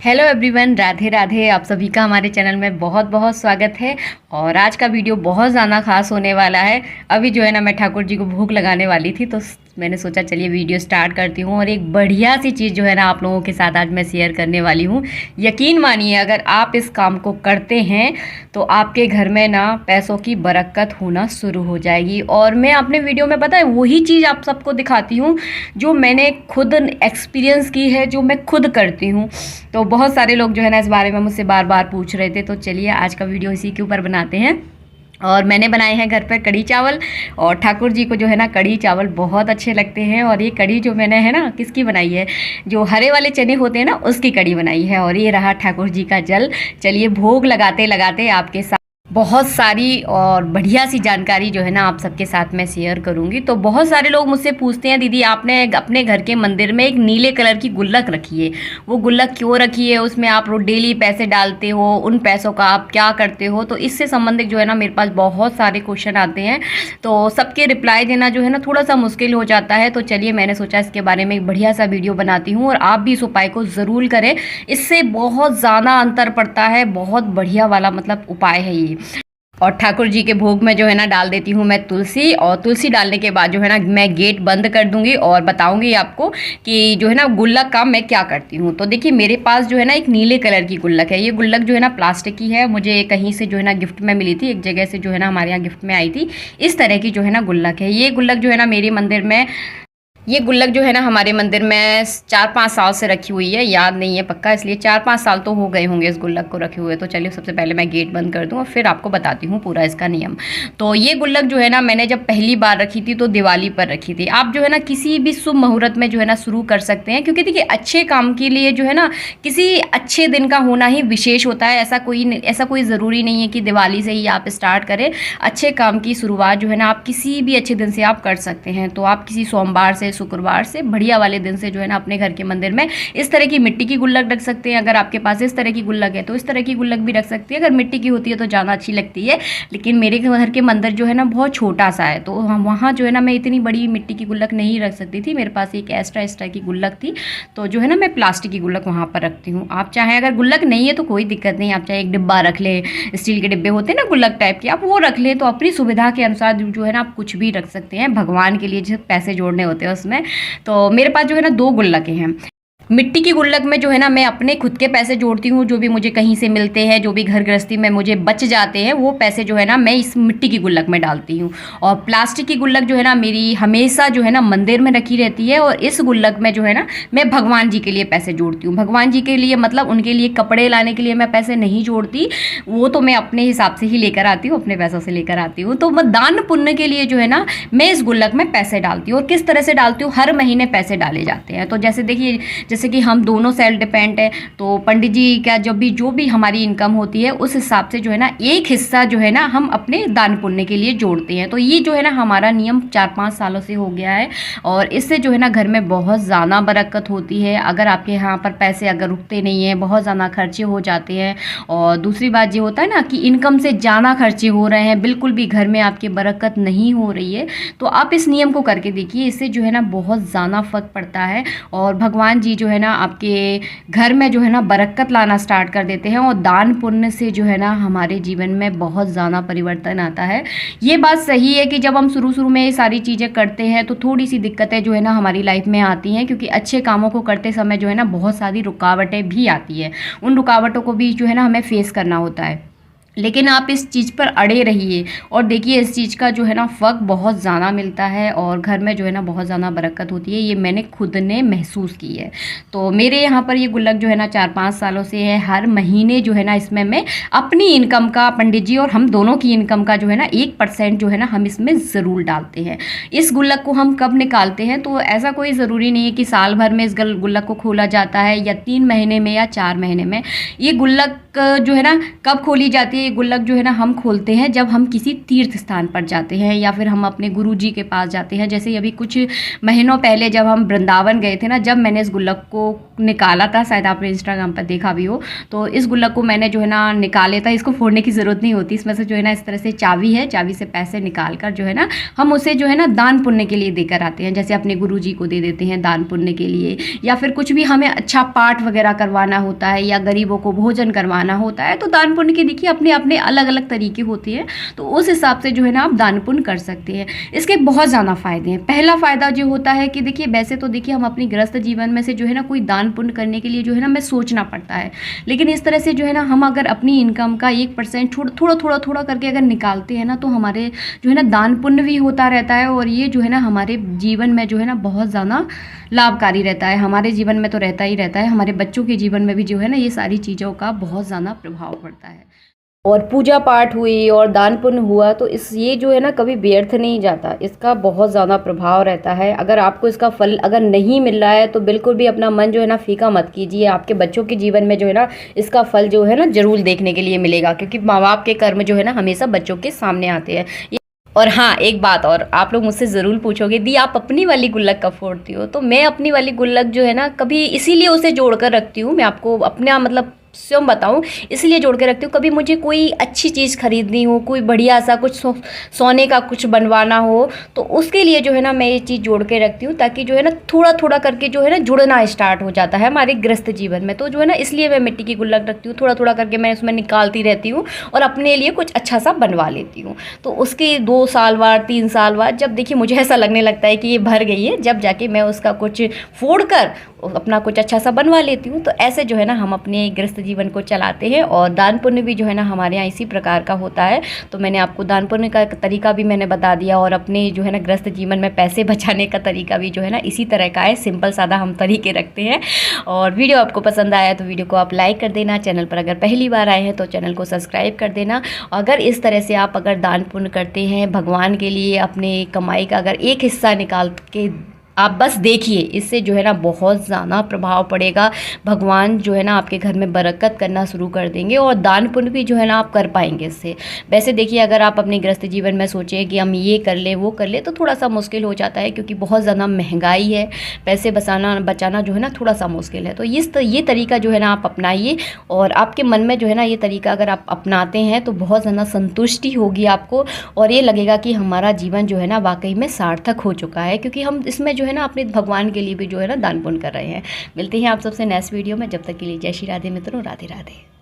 Hello everyone, Radhe Radhe. आप सभी का हमारे चैनल में बहुत बहुत स्वागत है। और आज का वीडियो बहुत ज़्यादा खास होने वाला है। अभी जो है ना, मैं ठाकुर जी को भोग लगाने वाली थी, तो मैंने सोचा चलिए वीडियो स्टार्ट करती हूँ। और एक बढ़िया सी चीज़ जो है ना, आप लोगों के साथ आज मैं शेयर करने वाली हूँ। यकीन मानिए, अगर आप इस काम को करते हैं तो आपके घर में ना पैसों की बरकत होना शुरू हो जाएगी। और मैं अपने वीडियो में, पता है, वही चीज़ आप सबको दिखाती हूँ जो मैंने खुद एक्सपीरियंस की है, जो मैं खुद करती हूँ। तो बहुत सारे लोग जो है ना इस बारे में मुझसे बार बार पूछ रहे थे, तो चलिए आज का वीडियो इसी के ऊपर बनाते हैं। और मैंने बनाए हैं घर पर कढ़ी चावल, और ठाकुर जी को जो है ना कढ़ी चावल बहुत अच्छे लगते हैं। और ये कढ़ी जो मैंने है ना किसकी बनाई है, जो हरे वाले चने होते हैं ना, उसकी कढ़ी बनाई है। और ये रहा ठाकुर जी का जल। चलिए भोग लगाते लगाते आपके साथ बहुत सारी और बढ़िया सी जानकारी जो है ना आप सबके साथ मैं शेयर करूंगी। तो बहुत सारे लोग मुझसे पूछते हैं, दीदी आपने अपने घर के मंदिर में एक नीले कलर की गुल्लक रखी है, वो गुल्लक क्यों रखी है, उसमें आप डेली पैसे डालते हो, उन पैसों का आप क्या करते हो। तो इससे संबंधित जो है ना मेरे पास बहुत सारे क्वेश्चन आते हैं, तो सबके रिप्लाई देना जो है ना थोड़ा सा मुश्किल हो जाता है। तो चलिए मैंने सोचा इसके बारे में एक बढ़िया सा वीडियो बनाती हूँ, और आप भी इस उपाय को ज़रूर करें। इससे बहुत ज़्यादा अंतर पड़ता है, बहुत बढ़िया वाला मतलब उपाय है ये। और ठाकुर जी के भोग में जो है ना डाल देती हूँ मैं तुलसी, और तुलसी डालने के बाद जो है ना मैं गेट बंद कर दूंगी और बताऊंगी आपको कि जो है ना गुल्लक का मैं क्या करती हूँ। तो देखिए मेरे पास जो है ना एक नीले कलर की गुल्लक है। ये गुल्लक जो है ना प्लास्टिक की है, मुझे कहीं से जो है ना गिफ्ट में मिली थी, एक जगह से जो है ना हमारे यहाँ गिफ्ट में आई थी। इस तरह की जो है ना गुल्लक है। ये गुल्लक जो है ना मेरे मंदिर में, ये गुल्लक जो है ना हमारे मंदिर में 4-5 साल से रखी हुई है, याद नहीं है पक्का, इसलिए 4-5 साल तो हो गए होंगे इस गुल्लक को रखे हुए। तो चलिए सबसे पहले मैं गेट बंद कर दूं और फिर आपको बताती हूँ पूरा इसका नियम। तो ये गुल्लक जो है ना मैंने जब पहली बार रखी थी तो दिवाली पर रखी थी। आप जो है ना किसी भी शुभ मुहूर्त में जो है ना शुरू कर सकते हैं, क्योंकि देखिए अच्छे काम के लिए जो है ना किसी अच्छे दिन का होना ही विशेष होता है। ऐसा कोई ज़रूरी नहीं है कि दिवाली से ही आप स्टार्ट करें। अच्छे काम की शुरुआत जो है ना आप किसी भी अच्छे दिन से आप कर सकते हैं। तो आप किसी सोमवार से, शुक्रवार से, बढ़िया वाले दिन से जो है ना अपने घर के मंदिर में इस तरह की मिट्टी की गुल्लक रख सकते हैं। अगर आपके पास इस तरह की गुल्लक है तो इस तरह की गुल्लक भी रख सकती है। अगर मिट्टी की होती है तो ज़्यादा अच्छी लगती है, लेकिन मेरे घर के मंदिर जो है ना बहुत छोटा सा है, तो हम वहाँ जो है ना मैं इतनी बड़ी मिट्टी की गुल्लक नहीं रख सकती थी। मेरे पास एक एक्स्ट्रा की गुल्लक थी, तो जो है ना मैं प्लास्टिक की गुल्लक वहाँ पर रखती हूँ। आप चाहें, अगर गुल्लक नहीं है तो कोई दिक्कत नहीं, आप चाहे एक डिब्बा रख लें, स्टील के डिब्बे होते हैं ना गुल्लक टाइप के, आप वो रख लें। तो अपनी सुविधा के अनुसार जो है ना आप कुछ भी रख सकते हैं। भगवान के लिए जो पैसे जोड़ने होते हैं उसमें, तो मेरे पास जो है ना 2 गुल्लकें हैं। मिट्टी की गुल्लक में जो है ना मैं अपने खुद के पैसे जोड़ती हूँ, जो भी मुझे कहीं से मिलते हैं, जो भी घर गृहस्थी में मुझे बच जाते हैं, वो पैसे जो है ना मैं इस मिट्टी की गुल्लक में डालती हूँ। और प्लास्टिक की गुल्लक जो है ना मेरी हमेशा जो है ना मंदिर में रखी रहती है, और इस गुल्लक में जो है ना मैं भगवान जी के लिए पैसे जोड़ती हूँ। भगवान जी के लिए मतलब उनके लिए कपड़े लाने के लिए मैं पैसे नहीं जोड़ती, वो तो मैं अपने हिसाब से ही लेकर आती हूँ, अपने पैसों से लेकर आती हूँ। तो मैं दान पुण्य के लिए जो है ना मैं इस गुल्लक में पैसे डालती हूँ। और किस तरह से डालती हूँ, हर महीने पैसे डाले जाते हैं। तो जैसे देखिए, जैसे कि हम दोनों सेल्फ डिपेंड है, तो पंडित जी का जो भी हमारी इनकम होती है उस हिसाब से जो है ना एक हिस्सा जो है ना हम अपने दान पुण्य के लिए जोड़ते हैं। तो ये जो है ना हमारा नियम 4-5 सालों से हो गया है, और इससे जो है ना घर में बहुत ज़्यादा बरकत होती है। अगर आपके यहाँ पर पैसे अगर रुकते नहीं हैं, बहुत ज़्यादा खर्चे हो जाते हैं, और दूसरी बात ये होता है ना कि इनकम से ज़्यादा खर्चे हो रहे हैं, बिल्कुल भी घर में आपकी बरकत नहीं हो रही है, तो आप इस नियम को करके देखिए। इससे जो है ना बहुत ज़्यादा फर्क पड़ता है, और भगवान जी जो है ना आपके घर में जो है ना बरकत लाना स्टार्ट कर देते हैं। और दान पुण्य से जो है ना हमारे जीवन में बहुत ज़्यादा परिवर्तन आता है। ये बात सही है कि जब हम शुरू में ये सारी चीज़ें करते हैं तो थोड़ी सी दिक्कतें जो है ना हमारी लाइफ में आती हैं, क्योंकि अच्छे कामों को करते समय जो है ना बहुत सारी रुकावटें भी आती है। उन रुकावटों को भी जो है ना हमें फेस करना होता है। लेकिन आप इस चीज़ पर अड़े रहिए, और देखिए इस चीज़ का जो है ना फ़र्क बहुत ज़्यादा मिलता है, और घर में जो है ना बहुत ज़्यादा बरकत होती है। ये मैंने खुद ने महसूस की है। तो मेरे यहाँ पर ये गुल्लक जो है ना 4-5 सालों से है। हर महीने जो है ना इसमें मैं अपनी इनकम का, पंडित जी और हम दोनों की इनकम का जो है ना 1% जो है ना हम इसमें ज़रूर डालते हैं। इस गुल्लक को हम कब निकालते हैं, तो ऐसा कोई ज़रूरी नहीं है कि साल भर में इस गुल्लक को खोला जाता है, या 3 महीने में, या 4 महीने में। ये गुल्लक जो है ना कब खोली जाती है ये गुल्लक जो है ना हम खोलते हैं जब हम किसी तीर्थ स्थान पर जाते हैं या फिर हम अपने गुरुजी के पास जाते हैं। जैसे अभी कुछ महीनों पहले जब हम वृंदावन गए थे ना, जब मैंने इस गुल्लक को निकाला था, शायद आपने इंस्टाग्राम पर देखा भी हो, तो इस गुल्लक को मैंने जो है ना निकाले था। इसको फोड़ने की ज़रूरत नहीं होती, इसमें से जो है ना इस तरह से चाबी है, चाबी से पैसे निकाल कर जो है ना हम उसे जो है ना दान पुण्य के लिए देकर आते हैं। जैसे अपने गुरुजी को दे देते हैं दान पुण्य के लिए, या फिर कुछ भी हमें अच्छा पाठ वगैरह करवाना होता है या गरीबों को भोजन करवाना होता है, तो दान पुण्य के देखिए अपने अपने अलग अलग तरीके होते हैं, तो उस हिसाब से जो है ना आप दान पुण्य कर सकते हैं। इसके बहुत ज़्यादा फ़ायदे हैं। पहला फ़ायदा जो होता है कि देखिए वैसे तो देखिए हम अपनी गृहस्थ जीवन में से जो है ना कोई दान पुण्य करने के लिए जो है ना हमें सोचना पड़ता है, लेकिन इस तरह से जो है ना हम अगर अपनी इनकम का 1% थोड़ा करके अगर निकालते हैं ना, तो हमारे जो है ना दान पुण्य भी होता रहता है, और ये जो है ना हमारे जीवन में जो है ना बहुत ज़्यादा लाभकारी रहता है। हमारे जीवन में तो रहता ही रहता है, हमारे बच्चों के जीवन में भी जो है ना ये सारी चीज़ों का बहुत ज़्यादा प्रभाव पड़ता है। और पूजा पाठ हुई और दान पुण्य हुआ तो ये जो है ना कभी व्यर्थ नहीं जाता, इसका बहुत ज़्यादा प्रभाव रहता है। अगर आपको इसका फल अगर नहीं मिल रहा है तो बिल्कुल भी अपना मन जो है ना फीका मत कीजिए। आपके बच्चों के जीवन में जो है ना इसका फल जो है ना ज़रूर देखने के लिए मिलेगा, क्योंकि माँ बाप के कर्म जो है ना हमेशा बच्चों के सामने आते हैं। और हाँ, एक बात और, आप लोग मुझसे ज़रूर पूछोगे दी आप अपनी वाली गुल्लक कब फोड़ती हो, तो मैं अपनी वाली गुल्लक जो है ना कभी इसीलिए उसे जोड़ कर रखती हूँ। मैं आपको अपना मतलब स्वयं बताऊं, इसलिए जोड़ के रखती हूँ। कभी मुझे कोई अच्छी चीज़ खरीदनी हो, कोई बढ़िया सा कुछ सोने का कुछ बनवाना हो, तो उसके लिए जो है ना मैं ये चीज़ जोड़ के रखती हूँ, ताकि जो है ना थोड़ा करके जो है ना जुड़ना स्टार्ट हो जाता है हमारे गृहस्थ जीवन में। तो जो है ना इसलिए मैं मिट्टी की गुल्लक रखती हूँ, थोड़ा करके मैं उसमें निकालती रहती हूँ और अपने लिए कुछ अच्छा सा बनवा लेती हूँ। तो उसके 2 साल बाद 3 साल बाद जब देखिए मुझे ऐसा लगने लगता है कि ये भर गई है, जब जाके मैं उसका कुछ फोड़ कर अपना कुछ अच्छा सा बनवा लेती हूँ। तो ऐसे जो है ना हम अपने गृहस्थ जीवन को चलाते हैं। और दान पुण्य भी जो है ना हमारे यहाँ इसी प्रकार का होता है। तो मैंने आपको दान पुण्य का तरीका भी मैंने बता दिया, और अपने जो है ना गृहस्थ जीवन में पैसे बचाने का तरीका भी जो है ना इसी तरह का है। सिंपल सादा हम तरीके रखते हैं। और वीडियो आपको पसंद आया तो वीडियो को आप लाइक कर देना, चैनल पर अगर पहली बार आए हैं तो चैनल को सब्सक्राइब कर देना। अगर इस तरह से आप अगर दान पुण्य करते हैं भगवान के लिए, अपने कमाई का अगर एक हिस्सा निकाल के आप बस देखिए, इससे जो है ना बहुत ज़्यादा प्रभाव पड़ेगा। भगवान जो है ना आपके घर में बरकत करना शुरू कर देंगे, और दान पुण्य भी जो है ना आप कर पाएंगे इससे। वैसे देखिए अगर आप अपने गृहस्थ जीवन में सोचें कि हम ये कर ले वो कर ले, तो थोड़ा सा मुश्किल हो जाता है, क्योंकि बहुत ज़्यादा महंगाई है, पैसे बचाना जो है ना थोड़ा सा मुश्किल है। तो ये तरीका जो है ना आप अपनाइए, और आपके मन में जो है ना ये तरीका अगर आप अपनाते हैं तो बहुत ज़्यादा संतुष्टि होगी आपको, और ये लगेगा कि हमारा जीवन जो है ना वाकई में सार्थक हो चुका है, क्योंकि हम इसमें जो है ना अपने भगवान के लिए भी जो है ना दान पुण्य कर रहे हैं। मिलते हैं आप सबसे नेक्स्ट वीडियो में, जब तक के लिए जय श्री राधे मित्रों, राधे राधे।